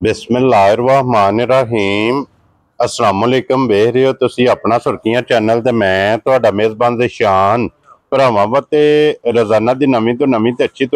बिस्मिल्लाहिर्रहमानिर्रहीम अस्सलाम वालेकुम। वेख रहे हो तुसी अपना सुर्खियां चैनल ते मैं तुहाडा मेज़बान ज़ेशान भरावां वास्ते रोजाना दी नवीं तो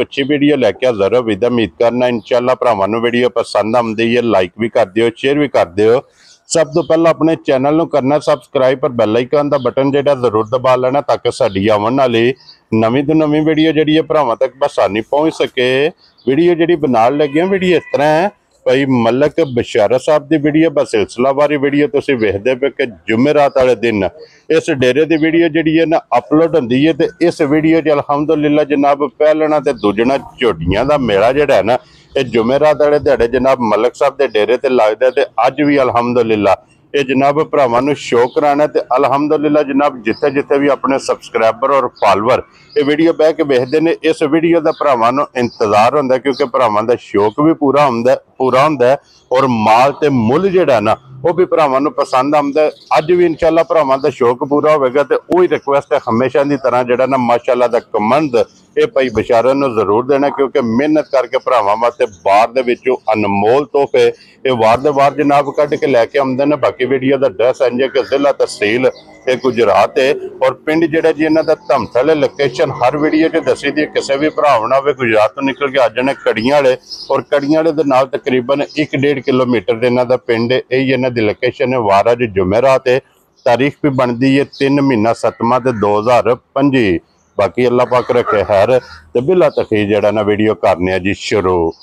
अच्छी वीडियो लैके हाज़र हो। विद उम्मीद करना इंशाअल्लाह भरावां नूं वीडियो पसंद आउंदी है। लाइक भी कर दिओ, शेयर भी कर दिओ। सब तो पहला अपने चैनल नूं करना सबसक्राइब पर बैल आइकन दा बटन जेड़ा जरूर दबा लेना ताकि साडी आवन वाली नवीं तो नवीं वीडियो जिहड़ी है भरावां तक बसानी पहुंच सके। वीडियो जिहड़ी बनाण लगे वीडियो इस तरह है भाई मलक बशारत साहब की वीडियो ब सिलसिलावारी वीडियो तुसीं वेखदे पे कि जुमेरात वाले दिन इस डेरे की वीडियो जिहड़ी है ना अपलोड होंदी है। तो इस वीडियो च अलहमदुलिल्लाह जनाब पहलना ते दूजना झोटियां दा मेला जिहड़ा है ना ये जुमेरात वाले दिहाड़े जनाब मलक साहब के डेरे ते लगदा ते अज भी अलहमदुलिल्लाह ये जनाब भरावां नूं शो कराना ते अलहमदुलिल्लाह जनाब जिथे जिथे भी अपने सबसक्राइबर और फॉलोअर ये वीडियो बह के वेखदे ने इस वीडियो का भरावां नूं इंतजार हुंदा क्योंकि भरावां दा शौक भी पूरा हुंदा और माल ते मुल जिहड़ा ना वो भी भरावां नूं पसंद आउंदा। अज भी इंशाअल्लाह भरावां दा शौक पूरा होवेगा ते ओही रिक्वेस्ट है हमेशा की तरह जिहड़ा ना माशाअल्लाह दा कमंद ये भाई बशारत नूं जरूर देना क्योंकि मेहनत करके भरावां वास्ते बाहर दे विचों अनमोल तोहफे ये वार दे वार जनाब कढ़ के लैके आउंदे ने। बाकी वीडियो का एड्रैस इंज है कि जिला तहसील ये गुजरात है और पिंड जिहड़ा जी इन्हां दा धमथल लोकेशन हर वीडियो च दसी दी। किसी भी भरा होना होवे गुजरात तो निकल के आ जाने कड़ियां वाले और कड़ियां वाले दे नाल तकरीबन 1-1.5 किलोमीटर दे इन्हां दा पिंड है। यही इन्हां दी लोकेशन है। वार अज जुमेरात है, तारीख भी बनती है 3 महीना 7वां ते 2025। बाकी अल्लाह पाक रखे खैर ते बिला तखीर जड़ा ना वीडियो करने जी शुरू।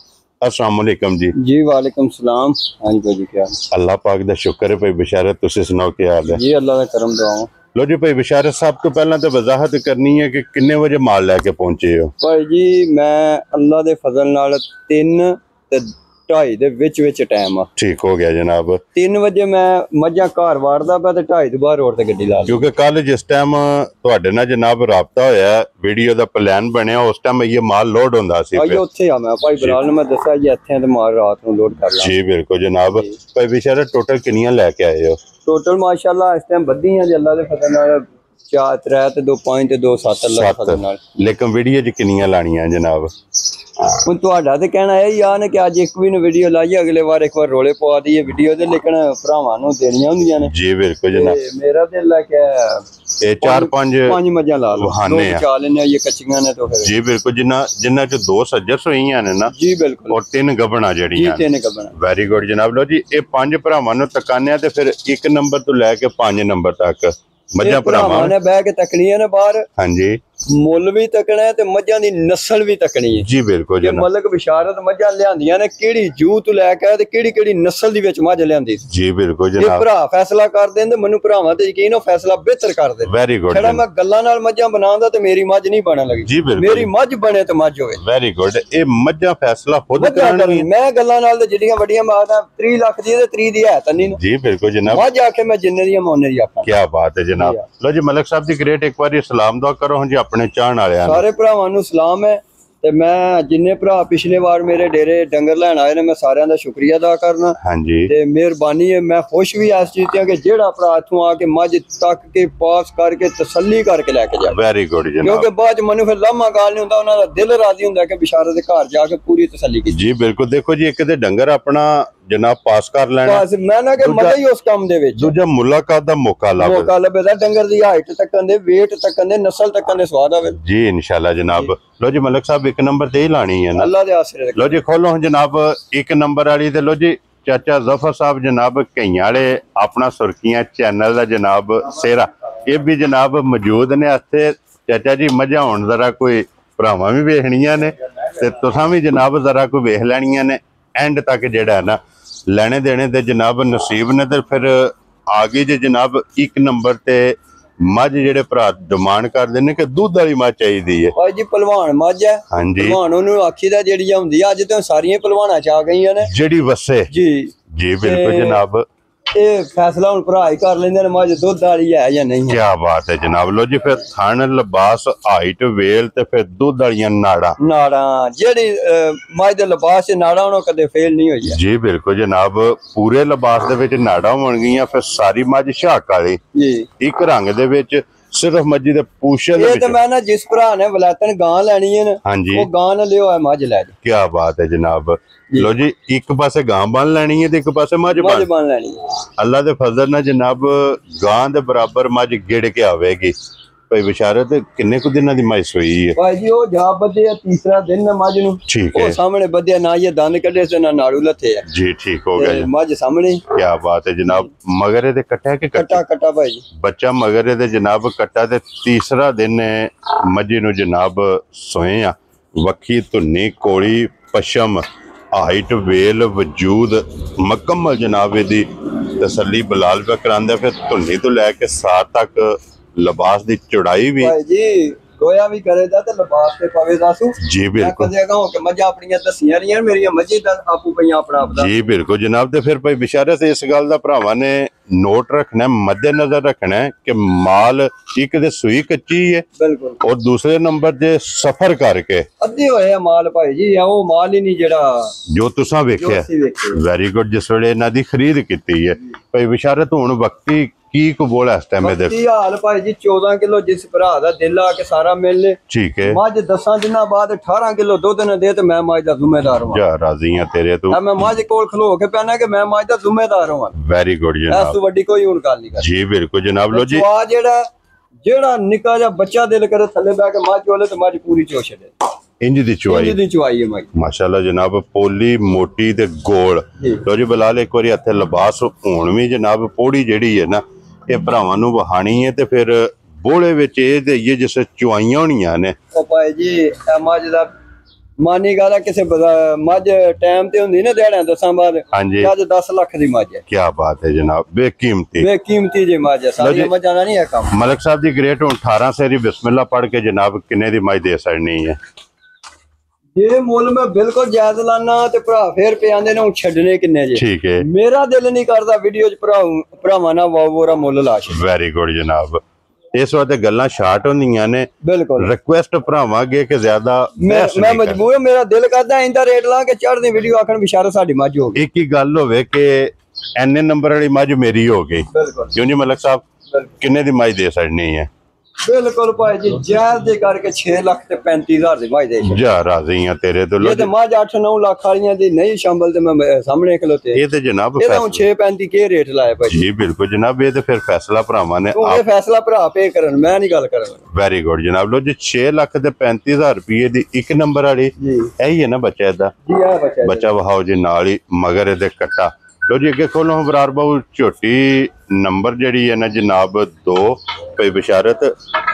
अस्सलाम वालेकुम जी। वालेकुम सलाम। हाँ जी भाई जी क्या अल्लाह पाक दा शुक्र है भाई बशारत तुसी सुनाओ क्या हाल है जी। अल्लाह का करम दुआओ। लो जी भाई बशारत साहब तो पहला तो वजाहत करनी है कि किन्ने बजे माल लैके पहुंचे हो भाई जी? मैं अल्लाह दे फजल नाल 3 ते 2:30 दे विच टाइम आ। ठीक हो गया जनाब। 3 बजे मैं मझां घर वारदा पे ते 2:30 तो बाहर रोड ते गड्डी ला क्योंकि कल जिस टाइम तुहाडे नाल जनाब राबता होया वीडियो दा प्लान बनया उस टाइम ये माल लोड हुंदा सी पे उत्थे आ। मैं भाई बिलाल ने मैं दस्या जी इत्थे ते माल रात नूं लोड कर ला जी बिल्कुल जनाब। भाई बशारत टोटल किनियां लेके आए हो? टोटल माशाअल्लाह इस टाइम बद्धियां जी अल्लाह दे फजल नाल 4 3 ते 2 5 ते 2 7 अल्लाह दे फजल नाल। लेकिन वीडियो च किनियां लानियां जनाब? ਹੁਣ ਤੁਹਾਡਾ ਤੇ ਕਹਿਣਾ ਇਹ ਹੀ ਆ ਨੇ ਕਿ ਅੱਜ ਇੱਕ ਵੀ ਨੂੰ ਵੀਡੀਓ ਲਾਈਏ ਅਗਲੇ ਵਾਰ ਇੱਕ ਵਾਰ ਰੋਲੇ ਪਵਾ ਦਈਏ ਵੀਡੀਓ ਦੇ ਲੇਕਿਨ ਭਰਾਵਾਂ ਨੂੰ ਦੇਣੀਆਂ ਹੁੰਦੀਆਂ ਨੇ ਜੀ ਬਿਲਕੁਲ ਜਨਾਬ। ਮੇਰਾ ਦਿਲ ਹੈ ਕਿ ਇਹ 4-5 ਮੱਝਾਂ ਲਾ ਲਓ ਬਹਾਨੇ ਆ ਬਚਾ ਲੈਣੇ ਇਹ ਕੱਚੀਆਂ ਨੇ ਤਾਂ ਫਿਰ ਜੀ ਬਿਲकुल ਜਿੰਨਾ ਚ 2 ਸੱਜਰ ਸੋਈਆਂ ਨੇ ਨਾ ਜੀ ਬਿਲकुल ਔਰ 3 ਗੱਬਣਾ ਜਿਹੜੀਆਂ ਜੀ 3 ਗੱਬਣਾ। ਵੈਰੀ ਗੁੱਡ ਜਨਾਬ। ਲੋ ਜੀ ਇਹ 5 ਭਰਾਵਾਂ ਨੂੰ ਤਕਾਨਿਆ ਤੇ ਫਿਰ 1 ਨੰਬਰ ਤੋਂ ਲੈ ਕੇ 5 ਨੰਬਰ ਤੱਕ ਮੱਝਾਂ ਭਰਾਵਾਂ ਨੇ ਬਹਿ ਕੇ ਤੱਕਣੀਆਂ ਨੇ ਬਾਹਰ। ਹਾਂਜੀ ਮੁੱਲ ਵੀ ਤੱਕਣਾ ਹੈ ਤੇ ਮੱਝਾਂ ਦੀ ਨਸਲ ਵੀ ਤੱਕਣੀ ਹੈ ਜੀ ਬਿਲकुल ਜਨਾਬ। ਮਲਕ ਬਸ਼ਾਰਤ ਮੱਝਾਂ ਲਿਆਂਦੀਆਂ ਨੇ ਕਿਹੜੀ ਜੂ ਤੋਂ ਲੈ ਕੇ ਤੇ ਕਿਹੜੀ ਨਸਲ ਦੀ ਵਿੱਚ ਮੱਝ ਲਿਆਂਦੀ ਜੀ ਬਿਲकुल ਜਨਾਬ। ਇਹ ਭਰਾ ਫੈਸਲਾ ਕਰ ਦੇਣ ਤੇ ਮੈਨੂੰ ਭਰਾਵਾਂ ਤੇ ਯਕੀਨ ਉਹ ਫੈਸਲਾ ਬਿਹਤਰ ਕਰ ਦੇ। Very good. ਜਿਹੜਾ ਮੈਂ ਗੱਲਾਂ ਨਾਲ ਮੱਝਾਂ ਬਣਾਉਂਦਾ ਤੇ ਮੇਰੀ ਮੱਝ ਨਹੀਂ ਬਣਨ ਲੱਗੀ ਜੀ ਬਿਲकुल। ਮੇਰੀ ਮੱਝ ਬਣੇ ਤੇ ਮੱਝ ਹੋਵੇ। Very good. ਇਹ ਮੱਝਾਂ ਫੈਸਲਾ ਖੁਦ ਕਰਨਗੀ। ਮੈਂ ਗੱਲਾਂ ਨਾਲ ਤੇ ਜਿਹੜੀਆਂ ਵੱਡੀਆਂ ਮਾਰਦਾ 30 ਲੱਖ ਦੀ ਤੇ 30 ਦੀ ਹੈ ਤਾਂ ਨਹੀਂ ਜੀ ਬਿਲकुल ਜਨਾਬ। ਮੱਝ ਆਖੇ ਮੈਂ ਜਿੰਨੇ ਦੀਆਂ ਮੈਂ ਉਹਨੇ ਦੀ ਆਖਾਂ। ਕੀ ਬਾਤ ਹੈ ਜਨਾਬ। ਲੋ ਜੀ ਮਲਕ ਸਾਹਿਬ ਦੀ ਗ੍ਰੇਟ ਇੱਕ ਵਾਰੀ ਸਲਾਮ ਦੁਆ ਕਰੋ ਜੀ ਆਪਣੇ ਚਾਹਣ ਵਾਲਿਆਂ ਨੂੰ। ਸਾਰੇ ਭਰਾਵਾਂ ਨੂੰ ਸਲਾਮ ਹੈ ਤੇ ਮੈਂ ਜਿੰਨੇ ਭਰਾ ਪਿਛਲੇ ਵਾਰ ਮੇਰੇ ਡੇਰੇ ਡੰਗਰ ਲੈਣ ਆਏ ਨੇ ਮੈਂ ਸਾਰਿਆਂ ਦਾ ਸ਼ੁਕਰੀਆ ਅਦਾ ਕਰਨਾ। ਹਾਂਜੀ ਤੇ ਮਿਹਰਬਾਨੀ ਹੈ। ਮੈਂ ਖੁਸ਼ ਵੀ ਇਸ ਚੀਜ਼ ਤੇ ਕਿ ਜਿਹੜਾ ਭਰਾ ਇੱਥੋਂ ਆ ਕੇ ਮੱਝ ਤੱਕ ਕੇ ਪਾਸ ਕਰਕੇ ਤਸੱਲੀ ਕਰਕੇ ਲੈ ਕੇ ਜਾਵੇ। ਵੈਰੀ ਗੁੱਡ ਜਨਾਬ। ਕਿਉਂਕਿ ਬਾਅਦ ਚ ਮੈਨੂੰ ਫਿਰ ਲਾਮਾ ਗਾਲ ਨਹੀਂ ਹੁੰਦਾ ਉਹਨਾਂ ਦਾ ਦਿਲ ਰਾਜ਼ੀ ਹੁੰਦਾ ਕਿ ਬਿਸ਼ਾਰਤ ਦੇ ਘਰ ਜਾ ਕੇ ਪੂਰੀ ਤਸੱਲੀ ਕੀਤੀ। ਜੀ ਬਿਲकुल। ਦੇਖੋ ਜੀ ਇੱਕ ਤੇ ਡੰਗਰ ਆਪਣਾ ਜਨਾਬ ਪਾਸ ਕਰ ਲੈਣਾ ਬਸ ਮੈਂ ਨਾ ਕਿ ਮਜ਼ਾ ਹੀ ਉਸ ਕੰਮ ਦੇ ਵਿੱਚ। ਦੂਜਾ ਮੁਲਾਕਾਤ ਦਾ ਮੌਕਾ ਲੱਭਦਾ ਡੰਗਰ ਦੀ ਹਾਈਟ ਤੱਕਣ ਦੇ weight ਤੱਕਣ ਦੇ ਨਸਲ ਤੱਕਣ ਦੇ ਸਵਾਦ ਆਵੇ ਜੀ ਇਨਸ਼ਾਅੱਲਾ ਜਨਾਬ। लो जी मलक साहब 1 नंबर ते ही लानी है ना अल्लाह दे आसरे। लो जी खोलो जनाब 1 नंबर वाली ते लो जी चाचा जफर साहब जनाब कईयां वाले अपना सुर्खियां चैनल दा जनाब सेरा ये भी जनाब मौजूद ने। इत्थे चाचा जी मझां हुण जरा कोई भरावां भी वेखणियां ने ते तुसां भी जनाब जरा कोई वेख लैणियां ने। एंड तक जिहड़ा है ना लेने देने ते जनाब नसीब ने ते फिर आ गई जे जनाब 1 नंबर ते मझ जेडे भरा डिमांड करते हैं कि दूध वाली मझ चाहिए है। भाई जी पहलवान मझ है। हाँ जी पहलवान उन्होंने आखी दा जेड़ी हुंदी अज तो सारियां पहलवाना च आ गई ने जेड़ी वसे जी जी बिल्कुल जनाब। ये फैसला हुण भरा ही कर लेंदे ने मझ दूध वाली है या नहीं है। क्या बात है जनाब। लो जी फिर थन लिबास हाइट वेल ते फिर दूध वालियां नाड़ा जेड़ी मझ दे लिबास च नाड़ा उन्होंने कदे फेल नहीं होई जी बिल्कुल जनाब। पूरे लिबास दे विच नाड़ा होणगियां फिर सारी मझ शाक वाली जी एक रंग दे विच ਸਿਰਫ ਮੱਝੀ ਦੇ ਪੂਛਲ ਇਹ ਤੇ ਮੈਂ ਨਾ ਜਿਸ ਭਰਾ ਨੇ ਵਲੈਤਨ ਗਾਂ ਲੈਣੀ ਹੈ ਨਾ ਉਹ ਗਾਂ ਨਾਲ ਲਿਓ ਮੱਝ ਲੈ ਜਾ। ਕੀ ਬਾਤ ਹੈ ਜਨਾਬ। ਲੋ ਜੀ ਇੱਕ ਪਾਸੇ ਗਾਂ ਬੰਨ ਲੈਣੀ ਹੈ ਤੇ ਇੱਕ ਪਾਸੇ ਮੱਝ ਬੰਨ ਲੈਣੀ ਹੈ। ਅੱਲਾ ਦੇ ਫਜ਼ਲ ਨਾਲ ਜਨਾਬ ਗਾਂ ਦੇ ਬਰਾਬਰ ਮੱਝ ਗਿੜ ਕੇ ਆਵੇਗੀ। ਭਾਈ ਬਿਸ਼ਾਰਤ ਕਿੰਨੇ ਕੁ ਦਿਨਾਂ ਦੀ ਮੱਝ ਸੋਈ ਹੈ ਭਾਈ ਜੀ? ਉਹ ਜਾ ਬੱਧੇ ਤੀਸਰਾ ਦਿਨ ਨਾ ਮੱਝ ਨੂੰ। ਠੀਕ ਹੈ। ਉਹ ਸਾਹਮਣੇ ਬੱਧਿਆ ਨਾ ਇਹ ਦੰਦ ਕੱਢੇ ਤੇ ਨਾ ਨਾੜੂ ਲੱਥੇ ਆ ਜੀ। ਠੀਕ ਹੋ ਗਿਆ ਜੀ। ਮੱਝ ਸਾਹਮਣੇ। ਕੀ ਬਾਤ ਹੈ ਜਨਾਬ। ਮਗਰ ਇਹਦੇ ਕੱਟਾ ਕਿ ਕੱਟਾ ਭਾਈ ਜੀ ਬੱਚਾ ਮਗਰ ਇਹਦੇ ਜਨਾਬ ਕੱਟਾ ਤੇ ਤੀਸਰਾ ਦਿਨ ਮੱਝੀ ਨੂੰ ਜਨਾਬ ਸੋਏ ਆ। ਵੱਖੀ ਧੁੰਨੀ ਕੋਲੀ ਪਸ਼ਮ ਹਾਈਟ ਵੇਲ ਵਜੂਦ ਮੁਕੰਮਲ ਜਨਾਬ ਇਹਦੀ ਤਸੱਲੀ ਬਲਾਲ ਪਾ ਕਰਾਂਦਾ। ਫਿਰ ਧੁੰਨੀ ਤੋਂ ਲੈ ਕੇ ਸਾਰ ਤੱਕ ਲਿਬਾਸ ਦੀ ਚੌੜਾਈ ਵੀ ਭਾਈ ਜੀ ਗੋਇਆ ਵੀ ਕਰੇਦਾ ਤੇ ਲਿਬਾਸ ਤੇ ਪਵੇ ਦੱਸੂ। ਜੀ ਬਿਲਕੁਲ। ਮੈਂ ਕਹਾਂ ਕਿ ਮੱਝਾਂ ਆਪਣੀਆਂ ਦੱਸੀਆਂ ਰਹੀਆਂ ਮੇਰੀਆਂ ਮੱਝੀ ਦਾ ਆਪੂ ਪਈਆਂ ਆਪਣਾ ਆਪਦਾ। ਜੀ ਬਿਲਕੁਲ ਜਨਾਬ। ਤੇ ਫਿਰ ਭਾਈ ਬਿਸ਼ਾਰਤ ਇਸ ਗੱਲ ਦਾ ਭਰਾਵਾਂ ਨੇ ਨੋਟ ਰੱਖਣਾ, ਮੱਦੇ ਨਜ਼ਰ ਰੱਖਣਾ ਕਿ ਮਾਲ ਇੱਕ ਦੇ ਸੂਈ ਕੱਚੀ ਹੈ ਬਿਲਕੁਲ ਔਰ ਦੂਸਰੇ ਨੰਬਰ ਤੇ ਸਫਰ ਕਰਕੇ ਅੱਧੇ ਹੋਏ ਆ ਮਾਲ ਭਾਈ ਜੀ। ਉਹ ਮਾਲ ਹੀ ਨਹੀਂ ਜਿਹੜਾ ਜੋ ਤੁਸੀਂ ਵੇਖਿਆ। Very good. ਜਿਸ ਵੇਲੇ ਇਹਨਾਂ ਦੀ ਖਰੀਦ ਕੀਤੀ ਹੈ ਭਾਈ ਬਿਸ਼ਾਰਤ ਹੁਣ ਵਕਤੀ ਕੀ ਕਬੂਲ ਹੈ ਇਸ ਟਾਈਮ ਇਹਦੇ? ਕੀ ਹਾਲ ਭਾਈ ਜੀ 14 ਕਿਲੋ ਜਿਸ ਭਰਾ ਦਾ ਦਿਲ ਆ ਕੇ ਸਾਰਾ ਮਿਲ ਲੈ। ਠੀਕ ਹੈ। ਮੱਝ 10 ਦਿਨਾਂ ਬਾਅਦ 18 ਕਿਲੋ ਦੁੱਧ ਨੇ ਦੇ ਤੇ ਮੈਂ ਮੱਝ ਦਾ ਜ਼ਿੰਮੇਦਾਰ ਹਾਂ। ਜਾ ਰਾਜ਼ੀ ਹਾਂ ਤੇਰੇ ਤੋਂ। ਮੈਂ ਮੱਝ ਕੋਲ ਖਲੋ ਕੇ ਪੈਣਾ ਕਿ ਮੈਂ ਮੱਝ ਦਾ ਜ਼ਿੰਮੇਦਾਰ ਹਾਂ। ਵੈਰੀ ਗੁੱਡ ਜਨਾਬ। ਇਸ ਤੋਂ ਵੱਡੀ ਕੋਈ ਹੁਣ ਗੱਲ ਨਹੀਂ। ਜੀ ਬਿਲਕੁਲ ਜਨਾਬ। ਲੋ ਜੀ ਜਿਹੜਾ ਨਿੱਕਾ ਜਿਹਾ ਬੱਚਾ ਦਿਲ ਕਰੇ ਥੱਲੇ ਬੈ ਕੇ ਮੱਝ ਚੋਲੇ ਤੇ ਮੱਝ ਪੂਰੀ ਚੋਸ਼ ਦੇ ਇੰਜ ਦੀ ਚੁਆਈ ਹੈ ਮੱਝ ਮਾਸ਼ਾਅੱਲਾ ਜਨਾਬ। ਪੋਲੀ ਮੋਟੀ ਤੇ ਗੋਲ। ਲੋ ਜੀ ਬਲਾਲ ਇੱਕ ਵਾਰੀ ਇੱਥੇ ਲਿਬਾਸ ਹੋਣ ਵੀ ਜਨਾਬ ਪੌੜੀ ਜਿਹੜੀ ਹੈ ਨਾ ਇਹ ਭਰਾਵਾਂ ਨੂੰ ਵਹਾਣੀ ਹੈ ਤੇ ਫਿਰ ਬੋਲੇ ਵਿੱਚ ਇਹ ਦੇਈਏ ਜਿਸ ਚੁਆਈਆਂ ਹੋਣੀਆਂ ਨੇ। ਉਹ ਭਾਈ ਜੀ ਇਹ ਮੱਝ ਦਾ ਮਾਨੀ ਗੱਲ ਹੈ ਕਿਸੇ ਮੱਝ ਟਾਈਮ ਤੇ ਹੁੰਦੀ ਨਾ ਦਿਹਾੜਿਆਂ 10 ਬਾਅਦ। ਹਾਂਜੀ। ਅੱਜ 10 ਲੱਖ ਦੀ ਮੱਝ ਹੈ। ਕੀ ਬਾਤ ਹੈ ਜਨਾਬ। ਬੇਕੀਮਤੀ ਜੇ ਮੱਝ ਹੈ। ਸਾਰੀਆਂ ਮੱਝਾਂ ਦਾ ਨਹੀਂ ਹੈ ਕੰਮ। ਮਲਕ ਸਾਹਿਬ ਦੀ ਗ੍ਰੇਟ ਹੁਣ 18 ਸੇਰੀ ਬਿਸਮਿਲ੍ਲਾ ਪੜ੍ਹ ਕੇ ਜਨਾਬ ਕਿੰਨੇ ਦੀ ਮੱਝ ਦੇ ਸਕਣੀ ਹੈ? ਜੇ ਮੁੱਲ ਮੈਂ ਬਿਲਕੁਲ ਜਾਇਜ਼ ਲਾਣਾ ਤੇ ਭਰਾ ਫੇਰ ਪੇ ਆਂਦੇ ਨੇ ਛੱਡਣੇ ਕਿੰਨੇ ਜੇ। ਠੀਕ ਹੈ। ਮੇਰਾ ਦਿਲ ਨਹੀਂ ਕਰਦਾ ਵੀਡੀਓ 'ਚ ਭਰਾਵਾਂ ਨਾਲ ਵਾਵੋਰਾ ਮੁੱਲ ਲਾ ਛੱਡ। ਵੈਰੀ ਗੁੱਡ ਜਨਾਬ। ਇਸ ਵਾਰ ਤੇ ਗੱਲਾਂ ਸ਼ਾਰਟ ਹੁੰਦੀਆਂ ਨੇ। ਬਿਲਕੁਲ। ਰਿਕੁਐਸਟ ਭਰਾਵਾਂਗੇ ਕਿ ਜ਼ਿਆਦਾ ਮੈਂ ਮਜਬੂਰ ਮੇਰਾ ਦਿਲ ਕਰਦਾ ਇੰਦਾ ਰੇਟ ਲਾ ਕੇ ਚੜ੍ਹਦੀ ਵੀਡੀਓ ਆਖਣ ਬਿਸ਼ਾਰਾ ਸਾਡੀ ਮੱਝ ਹੋ ਗਈ। ਇੱਕ ਹੀ ਗੱਲ ਹੋਵੇ ਕਿ ਐਨੇ ਨੰਬਰ ਵਾਲੀ ਮੱਝ ਮੇਰੀ ਹੋ ਗਈ। ਬਿਲਕੁਲ। ਕਿਉਂ ਜੀ ਮਲਕ ਸਾਹਿਬ ਕਿੰਨੇ ਦੀ ਮੱਝ ਦੇ ਸਕਣੀ ਹੈ? ਬਿਲਕੁਲ ਭਾਈ ਜੀ ਜਾਇਜ਼ ਦੇ ਕਰਕੇ 6 ਲੱਖ ਤੇ 35,000 ਦੀ ਮੱਝ ਦੇ ਜਾ ਰਾਜ਼ੀ ਆ ਤੇਰੇ ਤੋਂ। ਇਹ ਤੇ ਮੱਝ 8-9 ਲੱਖ ਵਾਲੀਆਂ ਦੀ ਨਹੀਂ ਸ਼ਾਮਲ ਤੇ ਮੈਂ ਸਾਹਮਣੇ ਖਲੋਤੇ। ਇਹ ਤੇ ਜਨਾਬ ਇਹ ਤਾਂ 6-35 ਕੇ ਰੇਟ ਲਾਇਆ ਭਾਈ ਜੀ। ਬਿਲਕੁਲ ਜਨਾਬ। ਇਹ ਤੇ ਫਿਰ ਫੈਸਲਾ ਭਰਾਵਾਂ ਨੇ ਇਹ ਫੈਸਲਾ ਭਰਾ ਪੇ ਕਰਨ ਮੈਂ ਨਹੀਂ ਗੱਲ ਕਰਨ। ਵੈਰੀ ਗੁੱਡ ਜਨਾਬ। ਲੋ ਜੀ 6 ਲੱਖ ਤੇ 35,000 ਰੁਪਏ ਦੀ ਇੱਕ ਨੰਬਰ ਵਾਲੀ ਇਹੀ ਹੈ ਨਾ ਬੱਚਾ ਇਹਦਾ? ਜੀ ਆ ਬੱਚਾ ਵਹਾਓ ਜੀ ਨਾਲ ਹੀ ਮਗਰ ਇਹਦੇ ਕੱਟਾ। ਲੋ ਜੀ ਅੱਗੇ ਖੋਲੋ ਬਰਾਰ ਬਾਹੂ ਝੋਟੀ ਨੰਬਰ ਜਿਹੜੀ ਹੈ ਨਾ ਜਨਾਬ 2 ਭਾਈ ਬਿਸ਼ਾਰਤ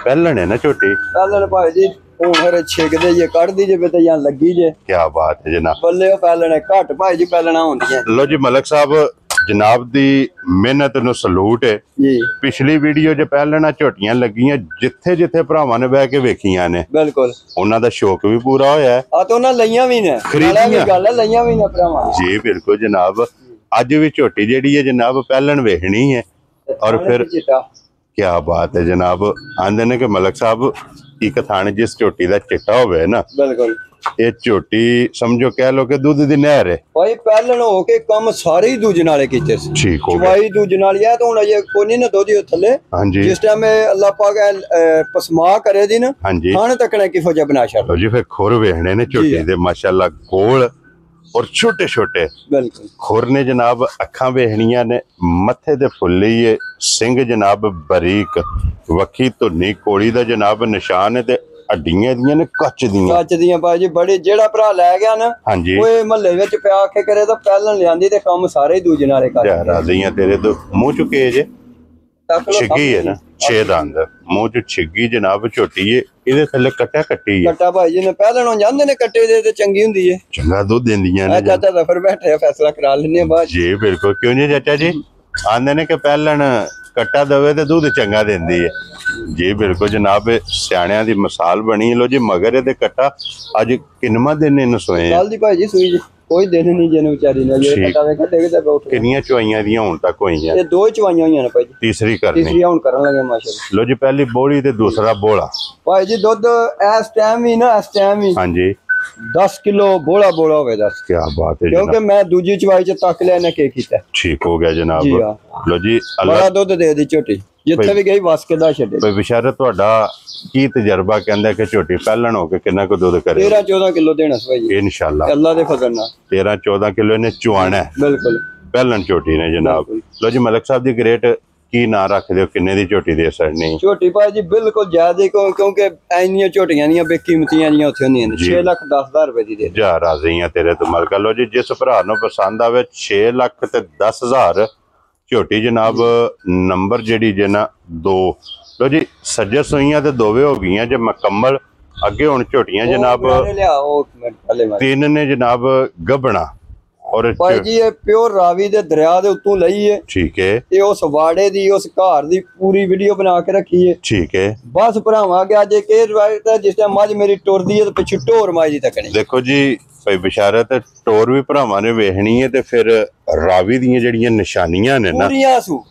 ਪਹਿਲਣ ਹੈ ਨਾ ਝੋਟੀ? ਪਹਿਲਣ ਭਾਈ ਜੀ ਹੁਣ ਹਰੇ ਛਿਕਦੇ ਜੇ ਕੱਢਦੀ ਜੇ ਤੇ ਜਾਂ ਲੱਗੀ ਜੇ। ਕੀ ਬਾਤ ਹੈ ਜਨਾਬ। ਬੱਲੇ ਉਹ ਪਹਿਲਣ ਹੈ ਘੱਟ ਭਾਈ ਜੀ ਪਹਿਲਣਾ ਹੁੰਦੀਆਂ। ਲੋ ਜੀ ਮਲਕ ਸਾਹਿਬ ਜਨਾਬ ਦੀ ਮਿਹਨਤ ਨੂੰ ਸਲੂਟ ਹੈ ਜੀ। ਪਿਛਲੀ ਵੀਡੀਓ 'ਚ ਪਹਿਲਣਾ ਝੋਟੀਆਂ ਲੱਗੀਆਂ ਜਿੱਥੇ ਜਿੱਥੇ ਭਰਾਵਾਂ ਨੇ ਬਹਿ ਕੇ ਵੇਖੀਆਂ ਨੇ। ਬਿਲਕੁਲ। ਉਹਨਾਂ ਦਾ ਸ਼ੌਕ ਵੀ ਪੂਰਾ ਹੋਇਆ ਆ ਤੇ ਉਹਨਾਂ ਲਈਆਂ ਵੀ ਨੇ। ਖਰੀਦੀਆਂ ਗੱਲ ਹੈ ਲਈਆਂ ਵੀ ਨੇ ਭਰਾਵਾਂ ਜੀ। ਬਿਲਕੁਲ ਜਨਾਬ। ਅੱਜ ਵੀ ਝੋਟੀ ਜਿਹੜੀ ਹੈ ਜਨਾਬ ਪਹਿਲਣ ਵੇਖਣੀ ਹੈ ਔਰ ਫਿਰ ਕੀ ਬਾਤ ਹੈ ਜਨਾਬ। ਆਂਦੇ ਨੇ ਕਿ ਮਲਕ ਸਾਹਿਬ ਇੱਕ ਥਾਣ ਜਿਸ ਝੋਟੀ ਦਾ ਚਿੱਟਾ ਹੋਵੇ ਨਾ ਬਿਲਕੁਲ ਇਹ ਝੋਟੀ ਸਮਝੋ ਕਹਿ ਲੋ ਕਿ ਦੁੱਧ ਦੀ ਨਹਿਰ ਹੈ ਭਾਈ। ਪਹਿਲਣ ਹੋ ਕੇ ਕੰਮ ਸਾਰੇ ਹੀ ਦੂਜੇ ਨਾਲੇ ਕੀਤੇ ਸੀ। ਠੀਕ ਹੋ ਗਿਆ। ਚਵਾਈ ਦੂਜੇ ਨਾਲ ਆ ਤਾਂ ਹੁਣ ਅਜੇ ਕੋਈ ਨਹੀਂ ਨਾ ਦੋਦੀ ਥੱਲੇ। ਹਾਂਜੀ। ਜਿਸ ਟਾਈਮ ਅੱਲਾਹ ਪਾਕ ਪਸਮਾ ਕਰੇ ਦੀ ਨਾ ਹਾਂਜੀ ਖਾਣ ਤੱਕਣੇ ਕਿਹੋ ਜਿਹਾ ਬਣਾ ਛੱਡ ਲੋ ਜੀ। ਫਿਰ ਖੁਰ ਵੇਖਣੇ ਨੇ ਝੋਟੀ ਦੇ ਮਾਸ਼ਾਅੱਲਾ ਗੋਲ ਔਰ ਛੋਟੇ ਛੋਟੇ ਬਿਲਕੁਲ ਖੁਰ ਨੇ ਜਨਾਬ। ਅੱਖਾਂ ਵੇਖਣੀਆਂ ਨੇ ਮੱਥੇ ਦੇ ਫੁੱਲੇ ਸਿੰਘ ਜਨਾਬ ਬਰੀਕ। ਵੱਖੀ ਧੁੰਨੀ ਕੋਲੀ ਦਾ ਜਨਾਬ ਨਿਸ਼ਾਨ ਹੈ ਤੇ ਹੱਡੀਆਂ ਦੀਆਂ ਨੇ ਕੱਚ ਦੀਆਂ ਭਾਈ ਜੀ। ਬੜੀ ਜਿਹੜਾ ਭਰਾ ਲੈ ਗਿਆ ਨਾ ਹਾਂਜੀ ਉਹ ਮਹੱਲੇ ਵਿੱਚ ਪਿਆ ਕੇ ਕਰੇ ਤਾਂ ਪਹਿਲਣ ਲਿਆਂਦੀ ਤੇ ਕੰਮ ਸਾਰੇ ਹੀ ਦੂਜੇ ਨਾਲੇ ਕਰ। ਰਾਜ਼ੀਆਂ ਤੇਰੇ ਤੋਂ ਮੂੰਹ ਚੁੱਕੇ ਜੇ ਛਿੱਗੀ ਹੈ ਨਾ 6 ਦੰਦ ਮੂੰਹ ਚ ਛਿੱਗੀ ਜਨਾਬ ਝੋਟੀ ਹੈ। ਇਹਦੇ ਥੱਲੇ ਕੱਟਾ ਕੱਟੀ ਹੈ। ਕੱਟਾ ਭਾਈ ਜੀ ਨੇ ਪਹਿਲਣ ਹੋ ਜਾਂਦੇ ਨੇ ਕੱਟੇ ਦੇ ਤੇ ਚੰਗੀ ਹੁੰਦੀ ਹੈ। ਚੰਗਾ ਦੁੱਧ ਦਿੰਦੀਆਂ ਨੇ। ਚਾਚਾ ਜ਼ਫਰ ਬੈਠੇ ਫੈਸਲਾ ਕਰਾ ਲੈਣੇ ਬਾਅਦ ਜੀ। ਬਿਲਕੁਲ। ਕਿਉਂ ਨਹੀਂ ਚਾਚਾ ਜੀ? ਆਂਦੇ ਨੇ ਕਿ ਪਹਿਲਣ ਕੱਟਾ ਦਵੇ ਤੇ ਦੁੱਧ ਚੰਗਾ ਦਿੰਦੀ ਹੈ ਜੀ। ਬਿਲਕੁਲ ਜਨਾਬ। ਸਿਆਣਿਆਂ ਦੀ ਮਿਸਾਲ ਬਣੀ। ਲੋ ਜੀ ਮਗਰ ਇਹਦੇ ਕੱਟਾ ਅੱਜ ਕਿੰਨਵਾਂ ਦਿਨ ਇਹਨੂੰ ਸੋਏ ਕੱਲ ਦੀ ਭਾਈ ਜੀ ਸੂਈ ਜੀ। ਕੋਈ ਦਿਨ ਨਹੀਂ ਜਿਹਨੂੰ ਵਿਚਾਰੀ ਨੇ ਜੇ ਕੱਟਾ ਵੇਖਾ ਦੇਖਦਾ ਬੈਠ। ਕਿੰਨੀਆਂ ਚੁਆਈਆਂ ਦੀਆਂ ਹੁਣ ਤੱਕ ਹੋਈਆਂ? ਇਹ 2 ਚੁਆਈਆਂ ਹੋਈਆਂ ਨੇ ਭਾਈ ਜੀ। ਤੀਸਰੀ ਕਰਨੀ। ਤੀਸਰੀ ਹੁਣ ਕਰਨ ਲੱਗੇ ਮਾਸ਼ਾਅੱਲਾ। ਲੋ ਜੀ ਪਹਿਲੀ ਬੋਲੀ ਤੇ ਦੂਸਰਾ ਬੋਲਾ ਭਾਈ ਜੀ। ਦੁੱਧ ਇਸ ਟਾਈਮ ਹੀ ਹਾਂਜੀ 10 ਕਿਲੋ ਬੋਲਾ ਹੋਵੇ 10। ਕੀ ਬਾਤ ਹੈ ਕਿਉਂਕਿ ਮੈਂ ਦੂਜੀ ਚਵਾਈ ਚ ਤੱਕ ਲਿਆ ਨਾ ਕੀ ਕੀਤਾ। ਠੀਕ ਹੋ ਗਿਆ ਜਨਾਬ। ਲੋ ਜੀ ਬੜਾ ਦੁੱਧ ਦੇ ਦੀ ਝੋਟੀ। ਜਿੱਥੇ ਵੀ ਗਈ ਵਸ ਕੇ ਦਾ ਛੱਡੇ। ਭਾਈ ਬਿਸ਼ਾਰਤ ਤੁਹਾਡਾ ਕੀ ਤਜਰਬਾ ਕਹਿੰਦਾ ਕਿ ਝੋਟੀ ਪਹਿਲਣ ਹੋ ਕੇ ਕਿੰਨਾ ਕੁ ਦੁੱਧ ਕਰੇ? 13-14 ਕਿਲੋ ਦੇਣਾ ਸੀ ਭਾਈ ਇਨਸ਼ਾਅੱਲਾ ਅੱਲਾ ਦੇ ਫਜ਼ਲ ਨਾਲ 13-14 ਕਿਲੋ ਇਹਨੇ ਚੁਆਣਾ ਬਿਲਕੁਲ ਪਹਿਲਣ ਝੋਟੀ ਨੇ ਜਨਾਬ। ਲੋ ਜੀ ਮਲਕ ਸਾਹਿਬ ਦੀ ਗ੍ਰੇਟ ਕੀ ਨਾਂ ਰੱਖਦੇ ਹੋ, ਕਿੰਨੇ ਦੀ ਝੋਟੀ ਦੇ ਸੜਨੀ? ਝੋਟੀ ਭਾਈ ਜੀ ਬਿਲਕੁਲ ਜ਼ਿਆਦਾ ਕਿਉਂਕਿ ਇੰਨੀਆਂ ਝੋਟੀਆਂ ਦੀਆਂ ਬੇਕੀਮਤੀਆਂ ਜੀਆਂ ਉੱਥੇ ਹੁੰਦੀਆਂ ਨੇ। 6,10,000 ਰੁਪਏ ਦੀ ਦੇ ਜਾ ਰਾਜ਼ੀ ਆ ਤੇਰੇ ਤੋਂ ਮਲਕਾ। ਲੋ ਜੀ ਜਿਸ ਭਰਾ ਨੂੰ ਪਸੰਦ ਆਵੇ 6,10,000 ਝੋਟੀ ਜਨਾਬ। ਨੰਬਰ ਜਿਹੜੀ ਜੇ ਨਾ 2 ਲੋ ਜੀ ਸੱਜੇ ਸੂਈਆਂ ਤੇ ਦੋਵੇਂ ਹੋ ਗਈਆਂ ਜੇ ਮੁਕੰਮਲ। ਅੱਗੇ ਹੁਣ ਝੋਟੀਆਂ ਜਨਾਬ 3 ਨੇ ਜਨਾਬ ਗੱਭਣਾ। ਔਰ ਭਾਈ ਜੀ ਇਹ ਪਿਓਰ ਰਾਵੀ ਦੇ ਦਰਿਆ ਦੇ ਉੱਤੋਂ ਲਈ ਹੈ। ਠੀਕ ਹੈ। ਇਹ ਉਸ ਵਾੜੇ ਦੀ ਉਸ ਘਰ ਦੀ ਪੂਰੀ ਵੀਡੀਓ ਬਣਾ ਕੇ ਰੱਖੀ ਹੈ। ਠੀਕ ਹੈ। ਬਸ ਭਰਾਵਾਂ ਕਿ ਅੱਜ ਇੱਕ ਇਹ ਰਵਾਇਤ ਹੈ ਜਿਸ ਟਾਈਮ ਮੱਝ ਮੇਰੀ ਟੁਰਦੀ ਹੈ ਤੇ ਪਿੱਛੇ ਢੋਰ ਮਾਜੀ ਤੱਕਣੀ। ਦੇਖੋ ਜੀ ਭਾਈ ਬਿਸ਼ਾਰਤ ਟੋਰ ਵੀ ਭਰਾਵਾਂ ਨੇ ਵੇਖਣੀ ਹੈ ਤੇ ਫਿਰ ਰਾਵੀ ਦੀਆਂ ਜਿਹੜੀਆਂ ਨਿਸ਼ਾਨੀਆਂ ਨੇ ਨਾ ਪੂਰੀਆਂ ਸੂ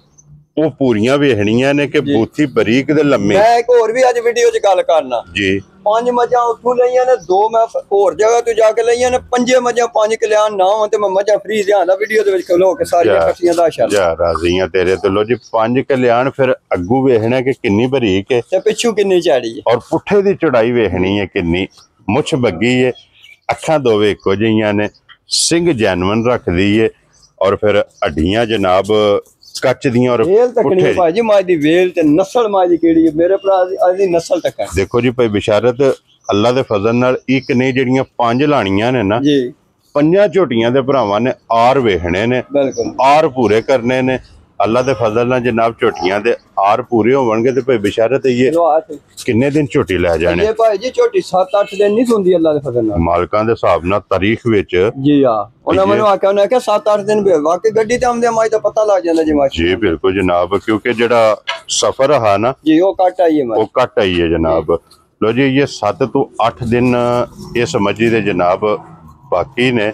ਉਹ ਪੂਰੀਆਂ ਵੇਖਣੀਆਂ ਨੇ ਕਿ ਬੂਥੀ ਬਰੀਕ ਦੇ ਲੰਮੇ। ਮੈਂ ਇੱਕ ਹੋਰ ਵੀ ਅੱਜ ਵੀਡੀਓ 'ਚ ਗੱਲ ਕਰਨਾ ਜੀ। 5 ਮੱਝਾਂ ਉੱਥੋਂ ਲਈਆਂ ਨੇ, 2 ਮੈਂ ਹੋਰ ਜਗ੍ਹਾ ਤੋਂ ਜਾ ਕੇ ਲਈਆਂ ਨੇ, 5 ਮੱਝਾਂ 5 ਕਲਿਆਣ ਨਾ ਹੋਣ ਤੇ ਮੈਂ ਮੱਝਾਂ ਫ੍ਰੀ ਲਿਆਂਦਾ ਵੀਡੀਓ ਦੇ ਵਿੱਚ ਖਲੋ ਕੇ ਸਾਰੀਆਂ ਇਕੱਠੀਆਂ ਦਾ ਸ਼ਾਲ ਜਾ ਰਾਜ਼ੀਆਂ ਤੇਰੇ ਤੇ। ਲੋ ਜੀ 5 ਕਲਿਆਣ ਫਿਰ ਅੱਗੂ ਵੇਖਣਾ ਕਿ ਕਿੰਨੀ ਬਰੀਕ ਹੈ ਤੇ ਪਿੱਛੋਂ ਕਿੰਨੀ ਝਾੜੀ ਹੈ ਔਰ ਪੁੱਠੇ ਦੀ ਚੜਾਈ ਵੇਖਣੀ ਹੈ ਕਿੰਨੀ। ਮੁੱਛ ਬੱਗੀ ਹੈ, ਅੱਖਾਂ ਦੋਵੇਂ ਇੱਕੋ ਜਿਹੀਆਂ ਨੇ, ਸਿੰਘ ਜੈਨਵਨ ਰੱਖਦੀ ਹੈ ਔਰ ਫਿਰ ਹੱਡੀਆਂ ਜਨਾਬ ਕੱਚ ਦੀਆਂ ਔਰ ਵੇਲ ਤੱਕਣੀ ਭਾਜੀ ਮੱਝ ਦੀ ਵੇਲ ਤੇ ਨਸਲ ਮੱਝ ਦੀ ਕਿਹੜੀ ਹੈ ਮੇਰੇ ਭਰਾ ਦੀ ਅੱਜ ਦੀ ਨਸਲ ਤੱਕ। ਦੇਖੋ ਜੀ ਭਾਈ ਬਿਸ਼ਾਰਤ ਅੱਲਾ ਦੇ ਫਜ਼ਲ ਨਾਲ ਇੱਕ ਨਹੀਂ ਜਿਹੜੀਆਂ 5 ਲਾਣੀਆਂ ਨੇ ਨਾ ਜੀ 5 ਝੋਟੀਆਂ ਦੇ ਭਰਾਵਾਂ ਨੇ ਆਰ ਵੇਖਣੇ ਨੇ। ਬਿਲਕੁਲ ਆਰ ਪੂਰੇ ਕਰਨੇ ਨੇ ਅੱਲਾ ਦੇ ਫਜ਼ਲ ਨਾਲ ਜਨਾਬ। ਝੋਟੀਆਂ ਦੇ ਆਰ ਪੂਰੇ ਹੋਣਗੇ ਤੇ ਭਾਈ ਬਿਸ਼ਾਰਤ ਇਹ ਕਿੰਨੇ ਦਿਨ ਝੋਟੀ ਲੈ ਜਾਣੇ? ਇਹ ਭਾਈ ਜੀ ਝੋਟੀ 7-8 ਦਿਨ ਨਹੀਂ ਹੁੰਦੀ ਅੱਲਾ ਦੇ ਫਜ਼ਲ ਨਾਲ। ਮਾਲਕਾਂ ਦੇ ਹਿਸਾਬ ਨਾਲ ਤਾਰੀਖ ਵਿੱਚ ਜੀ ਆ ਉਹਨਾਂ ਮੈਨੂੰ ਆਖਿਆ ਉਹਨੇ ਕਿ 7-8 ਦਿਨ ਵਾਕਈ ਗੱਡੀ ਤੇ ਆਉਂਦੇ ਮਾਈ ਤਾਂ ਪਤਾ ਲੱਗ ਜਾਂਦਾ ਜੀ ਮਾਈ। ਜੀ ਬਿਲਕੁਲ ਜਨਾਬ ਕਿਉਂਕਿ ਜਿਹੜਾ ਸਫ਼ਰ ਹੈ ਨਾ ਜੀ ਉਹ ਕੱਟ ਆਈ ਹੈ ਉਹ ਕੱਟ ਆਈ ਹੈ ਜਨਾਬ। ਲੋ ਜੀ ਇਹ 7 ਤੋਂ 8 ਦਿਨ ਇਸ ਮੱਝੀ ਦੇ ਜਨਾਬ ਬਾਕੀ ਨੇ।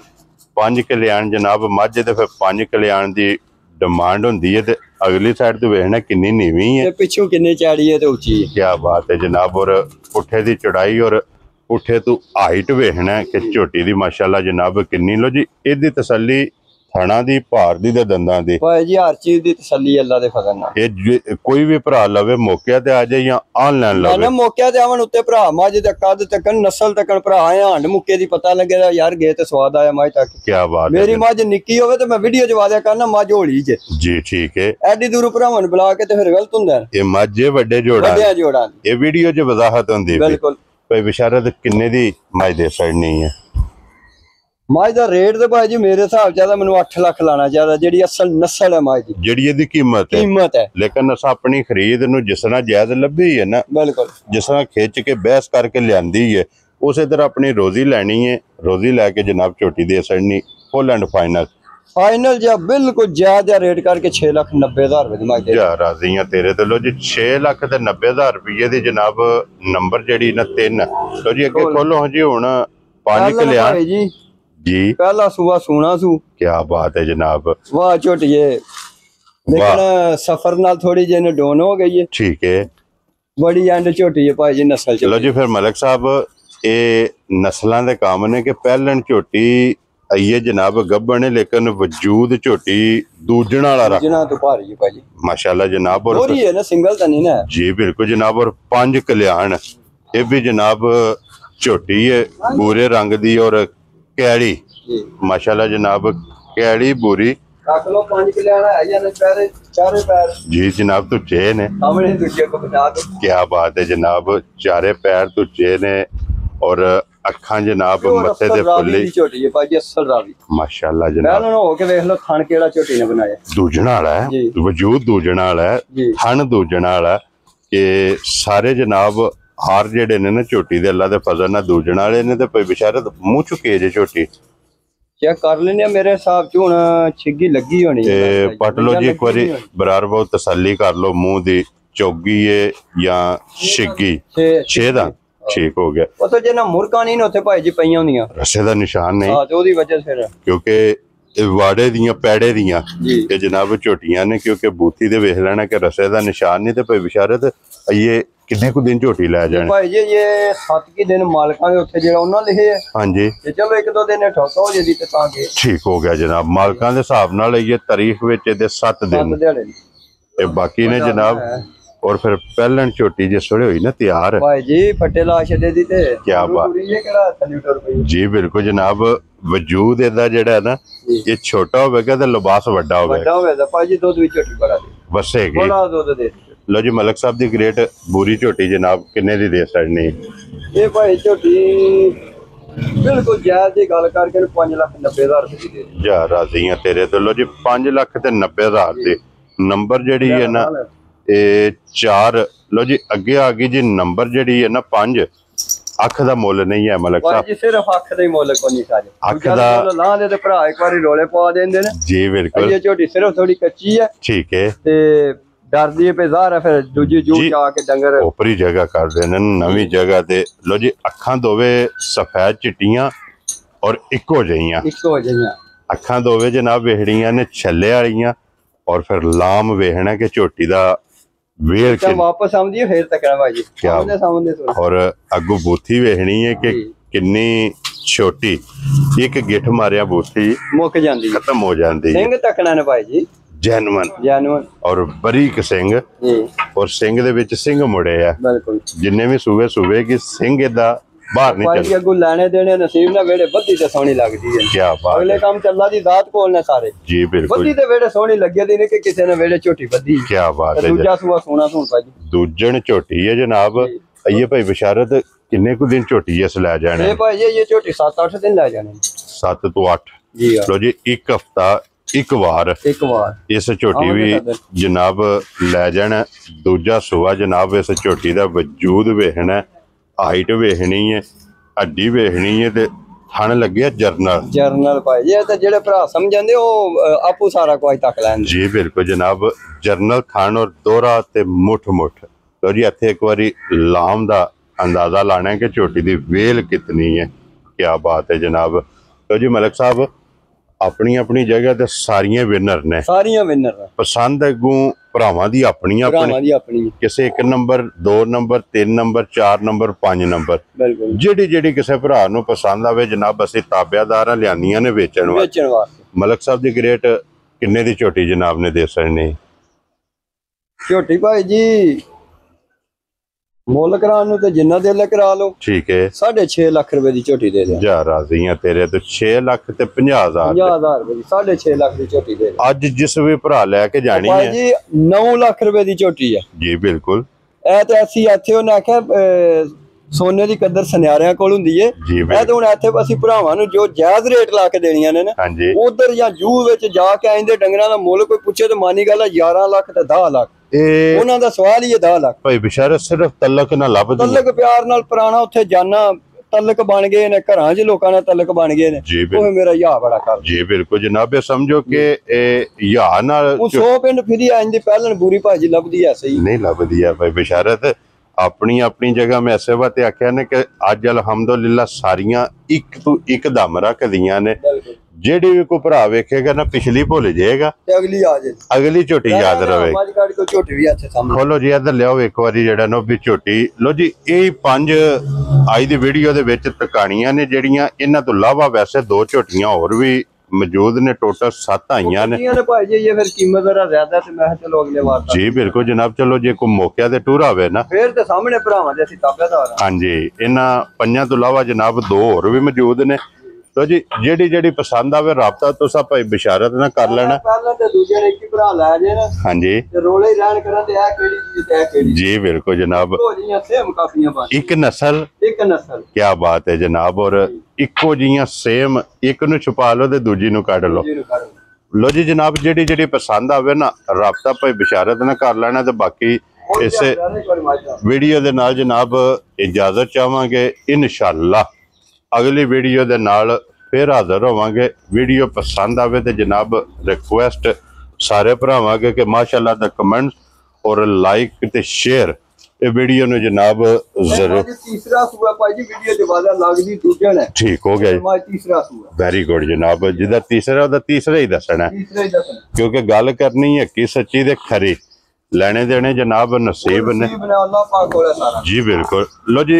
5 ਕਲਿਆਣ ਜਨਾਬ ਮੱਝ ਤੇ ਫਿਰ 5 ਕਲਿਆਣ ਦੀ ਡਿਮਾਂਡ ਹੁੰਦੀ ਹੈ ਤੇ ਅਗਲੀ ਸਾਈਡ ਤੋਂ ਵੇਖਣਾ ਕਿੰਨੀ ਨੀਵੀਂ ਹੈ ਤੇ ਪਿੱਛੋਂ ਕਿੰਨੀ ਚੌੜੀ ਹੈ ਤੇ ਉੱਚੀ ਹੈ। ਕੀ ਬਾਤ ਹੈ ਜਨਾਬ। ਔਰ ਪੁੱਠੇ ਦੀ ਚੜਾਈ ਔਰ ਪੁੱਠੇ ਤੋਂ ਹਾਈਟ ਵੇਖਣਾ ਕਿ ਝੋਟੀ ਦੀ ਮਾਸ਼ਾਅੱਲਾ ਜਨਾਬ ਕਿੰਨੀ। ਲੋ ਜੀ ਇਹਦੀ ਤਸੱਲੀ ਥਣਾ ਦੀ ਭਾਰ ਦੀ ਤੇ ਦੰਦਾਂ ਦੀ ਭਾਈ ਜੀ ਹਰ ਚੀਜ਼ ਦੀ ਤਸੱਲੀ ਅੱਲਾ ਦੇ ਫਜ਼ਲ ਨਾਲ। ਇਹ ਕੋਈ ਵੀ ਭਰਾ ਲਵੇ ਮੌਕੇ ਤੇ ਆ ਜਾਏ ਜਾਂ ਆਨਲਾਈਨ ਲਵੇ ਨਾ ਮੌਕੇ ਤੇ ਆਵਣ ਉੱਤੇ ਭਰਾ ਮੱਝ ਦਾ ਕੱਦ ਤੱਕਣ ਨਸਲ ਤੱਕਣ ਭਰਾ ਹੰਡ ਮੁੱਕੇ ਦੀ ਪਤਾ ਲੱਗੇਗਾ ਯਾਰ ਗੇ ਤੇ ਸਵਾਦ ਆਇਆ ਮੱਝ ਤੱਕ। ਕੀ ਬਾਤ ਹੈ। ਮੇਰੀ ਮੱਝ ਨਿੱਕੀ ਹੋਵੇ ਤੇ ਮੈਂ ਵੀਡੀਓ ਚ ਵਾਦਿਆ ਕਰਨਾ ਮੱਝ ਹੋਲੀ ਜੇ ਜੀ ਠੀਕ ਹੈ। ਐਡੀ ਦੂਰ ਭਰਾਵਾਂ ਨੂੰ ਬੁਲਾ ਕੇ ਤੇ ਫਿਰ ਗਲਤ ਹੁੰਦਾ। ਇਹ ਮੱਝ ਵੱਡੇ ਜੋੜਾ ਇਹ ਵੀਡੀਓ 'ਚ ਵਜ਼ਾਹਤ ਹੁੰਦੀ ਬਿਲਕੁਲ। ਭਾਈ ਬਿਸ਼ਾਰਤ ਕਿੰਨੇ ਦੀ ਮੱਝ ਦੇ ਸੜਨੀ ਹੈ? ਮੱਝ ਦਾ ਰੇਟ ਤੇ ਭਾਈ ਜੀ ਮੇਰੇ ਹਿਸਾਬ ਚ ਮੈਨੂੰ 8 ਲੱਖ ਲਾਣਾ ਚਾਹੀਦਾ ਜਿਹੜੀ ਅਸਲ ਨਸਲ ਹੈ ਮੱਝ ਦੀ ਜਿਹੜੀ ਇਹਦੀ ਕੀਮਤ ਹੈ। ਲੇਕਿਨ ਅਸਾਂ ਆਪਣੀ ਖਰੀਦ ਨੂੰ ਜਿਸ ਤਰ੍ਹਾਂ ਜਾਇਜ਼ ਲੱਭੀ ਹੈ ਨਾ ਬਿਲਕੁਲ ਜਿਸ ਤਰ੍ਹਾਂ ਖਿੱਚ ਕੇ ਬਹਿਸ ਕਰਕੇ ਲਿਆਂਦੀ ਹੈ ਉਸੇ ਤਰ੍ਹਾਂ ਆਪਣੀ ਰੋਜ਼ੀ ਲੈਣੀ ਹੈ। ਰੋਜ਼ੀ ਲੈ ਕੇ ਜਨਾਬ ਝੋਟੀ ਦੇ ਸੜਨੀ ਫੁੱਲ ਐਂਡ ਫਾਈਨਲ ਜਾਂ ਬਿਲਕੁਲ ਜਾਇਜ਼ ਰੇਟ ਕਰਕੇ 6,90,000 ਰੁਪਏ ਦੀ ਮੱਝ ਦੇ। ਜਾ ਰਾਜ਼ੀਆਂ ਤੇਰੇ ਤੇ। ਲੋ ਜੀ 6,90,000 ਰੁਪਏ ਦੀ ਜਨਾਬ ਨੰਬਰ ਜਿਹੜੀ ਨਾ 3। ਲੋ ਜੀ ਅੱਗੇ ਖੋਲੋ ਜੀ ਹੁਣ 5 ਕਲਿਆਣ ਜੀ ਜੀ ਪਹਿਲਾ ਸੂਆ ਸੋਨਾ ਸੂ। ਕੀ ਬਾਤ ਹੈ ਜਨਾਬ। ਵਾਹ ਝੋਟੀਏ ਲੇਕਿਨ ਸਫਰ ਨਾਲ ਥੋੜੀ ਜਿਹੀ ਡੋਨ ਹੋ ਗਈ ਹੈ। ਠੀਕ ਹੈ। ਬੜੀ ਐਂਡ ਝੋਟੀ ਹੈ ਭਾਈ ਜੀ ਨਸਲ। ਚਲੋ ਜੀ ਫਿਰ ਮਲਕ ਸਾਹਿਬ ਇਹ ਨਸਲਾਂ ਦੇ ਕੰਮ ਨੇ ਕਿ ਪਹਿਲਣ ਝੋਟੀ ਆਈਏ ਜਨਾਬ ਗੱਭਣ ਲੇਕਿਨ ਵਜੂਦ ਝੋਟੀ ਦੂਜਣ ਵਾਲਾ ਰੱਖ ਜਿਨ੍ਹਾਂ ਤੋਂ ਭਾਰੀ ਹੈ ਭਾਈ ਮਾਸ਼ਾਅੱਲਾ ਜਨਾਬ। ਔਰ ਹੋਰੀ ਹੈ ਨਾ ਸਿੰਗਲ ਤਾਂ ਨਹੀਂ ਨਾ ਜੀ ਬਿਲਕੁਲ ਜਨਾਬ। ਔਰ 5 ਕਲਿਆਣ ਇਹ ਵੀ ਜਨਾਬ ਝੋਟੀ ਹੈ ਬੂਰੇ ਰੰਗ ਦੀ ਔਰ ਕੈੜੀ ਮਾਸ਼ਾਅੱਲਾ ਜਨਾਬ ਕੈੜੀ ਬੂਰੀ। ਰੱਖ ਲੋ 5 ਕਲਿਆਣ ਹੈ ਜਾਂ ਚਾਰੇ ਪੈਰ ਜੀ ਜਨਾਬ ਤੁੱਚੇ ਨੇ ਸਾਹਮਣੇ ਦੂਜੇ ਕੋ ਬਣਾ ਦੋ। ਕੀ ਬਾਤ ਹੈ ਜਨਾਬ। ਚਾਰੇ ਪੈਰ ਤੁੱਚੇ ਨੇ ਔਰ ਅੱਖਾਂ ਜਨਾਬ ਮੱਥੇ ਦੇ ਫੁੱਲੀ ਝੋਟੀ ਹੈ ਭਾਜੀ ਅਸਲ ਰਾਵੀ ਮਾਸ਼ਾਅੱਲਾ ਜਨਾਬ। ਪਹਿਲਾਂ ਹੋ ਕੇ ਵੇਖ ਲੋ ਥਣ ਕਿਹੜਾ ਝੋਟੀ ਨੇ ਬਣਾਇਆ। ਦੂਜਣ ਵਾਲਾ ਹੈ ਵਜੂਦ ਦੂਜਣ ਵਾਲਾ ਹੈ ਥਣ ਦੂਜਣ ਵਾਲਾ ਕਿ ਸਾਰੇ ਜਨਾਬ ਹਾਰ ਜਿਹੜੇ ਨੇ ਨਾ ਝੋਟੀ ਦੇ ਅੱਲਾ ਦੇ ਫਜ਼ਲ ਨਾਲ ਦੂਜਣ ਵਾਲੇ ਨੇ ਤੇ ਭਾਈ ਬਿਸ਼ਾਰਤ ਮੂੰਹ ਚੁੱਕੇ ਜੇ ਝੋਟੀ ਚੈੱਕ ਕਰ ਲੈਣੇ ਮੇਰੇ ਹਿਸਾਬ ਚ ਹੁਣ ਛਿੱਗੀ ਲੱਗੀ ਹੋਣੀ ਤੇ ਪਟ ਲੋ ਜੀ ਇੱਕ ਵਾਰੀ ਬਰਾਰ ਬਹੁਤ ਤਸੱਲੀ ਕਰ ਲੋ ਮੂੰਹ ਦੀ ਚੌਗੀ ਏ ਜਾਂ ਛਿੱਗੀ 6 ਦਾ ਠੀਕ ਹੋ ਗਿਆ। ਉਹ ਤਾਂ ਜੇ ਨਾ ਮੁਰਕਾਂ ਨਹੀਂ ਨਾ ਉੱਥੇ ਭਾਈ ਜੀ ਪਈਆਂ ਹੁੰਦੀਆਂ ਰਸੇ ਦਾ ਨਿਸ਼ਾਨ ਨਹੀਂ ਹਾਂ ਤੇ ਉਹਦੀ ਵਜ੍ਹਾ ਫਿਰ ਕਿਉਂਕਿ ਇਹ ਵਾੜੇ ਦੀਆਂ ਪੈੜੇ ਦੀਆਂ ਤੇ ਜਨਾਬ ਝੋਟੀਆਂ ਨੇ ਕਿਉਂਕਿ ਬੂਥੀ ਦੇ ਵੇਖ ਲੈਣਾ ਕਿ ਰਸੇ ਦਾ ਨਿਸ਼ਾਨ ਨਹੀਂ ਤੇ ਭਾਈ ਬਿਸ਼ਾਰਤ ਇਹ ਕਿੰਨੇ ਕੁ ਦਿਨ ਝੋਟੀ ਲੈ ਜਾਣੇ ਭਾਈ ਜੀ ਇਹ 7 ਕੀ ਦਿਨ ਮਾਲਕਾਂ ਦੇ ਉੱਥੇ ਜਿਹੜਾ ਉਹਨਾਂ ਲਿਖੇ ਹੈ ਹਾਂਜੀ ਤੇ ਚਲੋ 1-2 ਦਿਨ ਠੋਕਾ ਹੋ ਜੇ ਤੇ ਤਾਂ ਕਿ ਠੀਕ ਹੋ ਗਿਆ ਜਨਾਬ। ਮਾਲਕਾਂ ਦੇ ਹਿਸਾਬ ਨਾਲ ਇਹ ਤਾਰੀਖ ਵਿੱਚ ਇਹਦੇ 7 ਦਿਨ ਇਹ ਬਾਕੀ ਨੇ ਜਨਾਬ। और फिर पहलन छोटी जे सोड़े हुई ना तैयार भाई जी फटे ला छड़े दी ते क्या बात जी बिल्कुल जनाब। वजूद इहदा जेड़ा है ना ये छोटा होवेगा ते लिबास वड्डा होवेगा भाई जी दूध भी छोटी बड़ा दे वसेगी बड़ा दूध दे। लो जी मलक साहब दी ग्रेट बूरी छोटी जनाब किन्ने दी दे छड़नी ये भाई छोटी बिल्कुल जायज दी गल करके 5,90,000 रुपए दी दे जा राजी हां तेरे तो। लो जी 5,90,000 दी नंबर जेड़ी है ना ये 4 लो जी अगे आ गई जी नंबर जेड़ी है ना 5 अख दा मुल नहीं है मलक साहब जी सिर्फ अख दा ही मुल कोई नहीं सारे अख दा ला दे ते भरा एक बारी रोले पा देंदे ने जी बिल्कुल। ये छोटी सिर्फ थोड़ी कच्ची है ठीक है ते डरदी है पे ज़ाहिर है फिर दूजी जू जाके डंगर ऊपरी जगह कर देने नवी जगह ते। लो जी अखां दोवे सफेद चिट्टियां और इको जइयां अखां दोवे जनाब वेहड़ियां ने छल्ले वालियां और फिर लाम वेहना के झोटी दा वेल के वापस आउंदी फिर तकड़ा भाई क्या और अगू बूथी वेहनी है कि किन्नी छोटी एक गिठ मारिया बूथी मुक जांदी खत्म हो जाती सिंह तकड़ा ने भाई जी जैनवन और बरीक सिंह और सिंह दे विच सिंह मुड़े है बिल्कुल जिन्ने भी सूबे की सिंह इदा बाहर नहीं चलदे अगू लेने देने नसीब ना वेड़े बद्दी ते सोहनी लगदी है क्या बात अगले काम चल्ला दी दात कोल ने सारे जी बिल्कुल बद्दी ते वेड़े सोहनी लगे दी ने कि किसी ने वेड़े छोटी बद्दी क्या बात है दूजा सुआ सोना सुन भाई दूजण छोटी है जनाब। ये भाई बशारत किन्ने को दिन छोटी इस ले जाने ये भाई ये छोटी 7-8 दिन ले जाने 7 तो 8 जी लो जी एक हफ्ता एक बार इस छोटी भी जनाब ले जाना। दूजा सुआ जनाब इस छोटी दा वजूद वेखना हाइट वेखनी है हड्डी वेखनी है ते थन लगे जरनल भाई ये ते जेड़े भरा समझंदे ओ आपू सारा कोई तक लैंदे जी बिल्कुल जनाब। जरनल थन और दोहरा ते मुठ तो जी इत्थे एक बारी लाम दा अंदाजा लाना है कि छोटी दी वेल कितनी है क्या बात है जनाब। तो जी मलक साहब अपनी अपनी जगह ते सारियां विनर ने पसंद अगू भरावां दी अपनी किसे 1 number 2 number 3 number 4 number 5 number जेड़ी जेड़ी किसे भरा नूं पसंद आवे जनाब असीं ताबेदारां लियानियां ने वेचण वास्ते। मलक साहब दी ग्रेट किन्ने दी छोटी जनाब ने दे सकनी छोटी भाई जी मुल कराने तो जिन्ना दिल करा लो ठीक है 6.5 लाख रुपए की झोटी दे दे जा राजी हां तेरे तो 6 लाख ते 50,000 रुपए की 6.5 लाख की झोटी दे आज जिस भी भरा लेके जानी है जी 9 लाख रुपए की झोटी है जी बिल्कुल ए ते ਅਸੀਂ ਇੱਥੇ ਉਹਨੇ ਆਖਿਆ ਸੋਨੇ ਦੀ ਕਦਰ ਸੁਨਿਆਰਿਆਂ ਕੋਲ ਹੁੰਦੀ ਏ ਇਹ ਤੇ ਹੁਣ ਇੱਥੇ ਅਸੀਂ ਭਰਾਵਾਂ ਨੂੰ ਜੋ ਜਾਇਜ਼ ਰੇਟ ਲਾ ਕੇ ਦੇਣੀਆਂ ਨੇ ਨਾ ਉਧਰ ਜਾਂ ਜੂ ਵਿੱਚ ਜਾ ਕੇ ਆਂਦੇ ਡੰਗਰਾਂ ਦਾ ਮੁੱਲ ਕੋਈ ਪੁੱਛੇ ਤੇ ਮਾਨੀ ਗੱਲ 11 ਲੱਖ ਤੇ 10 ਲੱਖ ਉਹਨਾਂ ਦਾ ਸਵਾਲ ਹੀ 10 ਲੱਖ ਭਾਈ ਬਿਸ਼ਾਰਤ ਸਿਰਫ ਤਲਕ ਨਾ ਲੱਭਦੀ ਤਲਕ ਪਿਆਰ ਨਾਲ ਪੁਰਾਣਾ ਉੱਥੇ ਜਾਣਾ ਤਲਕ ਬਣ ਗਏ ਨੇ ਘਰਾਂ 'ਚ ਲੋਕਾਂ ਨੇ ਤਲਕ ਬਣ ਗਏ ਨੇ ਉਹ ਮੇਰਾ ਯਾ ਬੜਾ ਕਰ ਜੀ ਬਿਲਕੁਲ ਜਨਾਬ ਇਹ ਸਮਝੋ ਕਿ ਇਹ ਯਾ ਨਾਲ 100 ਪਿੰਡ ਫਿਰੀ ਆਂਦੀ ਪਹਿਲਣ ਬੂਰੀ ਭਾਜੀ ਲੱਭਦੀ ਐ ਸਹੀ ਨਹੀਂ ਲੱਭਦੀ ਆ ਭਾਈ ਬਿਸ਼ਾਰਤ अपनी अपनी जगह मैं ऐसे बात आख्या ने कि अज अलहमदुलिल्लाह सारियां एक तो एक दम रख दियां ने जेड़ी भी कोई भरा वेखेगा ना पिछली भुल जाएगा अगली आ जाए अगली झोटी याद रहे खोलो जी इधर लियाओ एक बारी जेड़ा ना भी झोटी लो जी ये 5 आज दी वीडियो दे विच तकाणियां ने जेड़ियां इन्हां तो इलावा वैसे 2 झोटियां होर भी मौजूद ने टोटल 7 आईयां ने ये फिर कीमत जरा ज्यादा ते मैं चलो अगले बार जी बिल्कुल जनाब चलो जे कोई मौके ते टूर आवे ना फिर ते सामने भरावां दे ਅਸੀਂ ਤਾਬੇਦਾਰ हां जी इन्हां पंजां तो इलावा जनाब 2 होर भी मौजूद ने तो जी जेड़ी जेड़ी पसंद आवे राबता तुसा भाई बिशारत ना कर लेना पहले ते दूजे ने एक ही भरा लै जे ना हां जी ते रोले रहन करन ते आ केड़ी चीज ते केड़ी जी बिल्कुल जनाब हो जियां सेम काफियां बन एक नस्ल क्या बात है जनाब और इको जियां सेम एक नु छुपा लो ते दूजी नु कढ लो लो जी जनाब जेड़ी जेड़ी पसंद आवे ना राबता भाई बिशारत ना कर लेना ते बाकी इस वीडियो दे नाल जनाब इजाजत चाहांगे इंशाअल्लाह अगली वीडियो दे नाल फिर हाजिर होवांगे। वीडियो पसंद आवे तो जनाब रिक्वेस्ट सारे भरावां अगे कि माशाअल्लाह दा कमेंट और लाइक ते शेयर ये वीडियो नु जनाब जरूर तीसरा सूआ भाई जी वीडियो च वादा लगदी दूजा ने ठीक हो गया तीसरा सूआ वेरी गुड जनाब जिदा तीसरा ओदा तीसरा ही दसना क्योंकि गल करनी है कि सच्ची ते खरी लेने देने जनाब नसीब ने जी बिल्कुल लो जी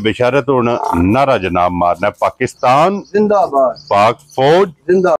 बिशारत हुण नारा जनाब मारना पाकिस्तान जिंदाबाद पाक फौज जिंदाबाद।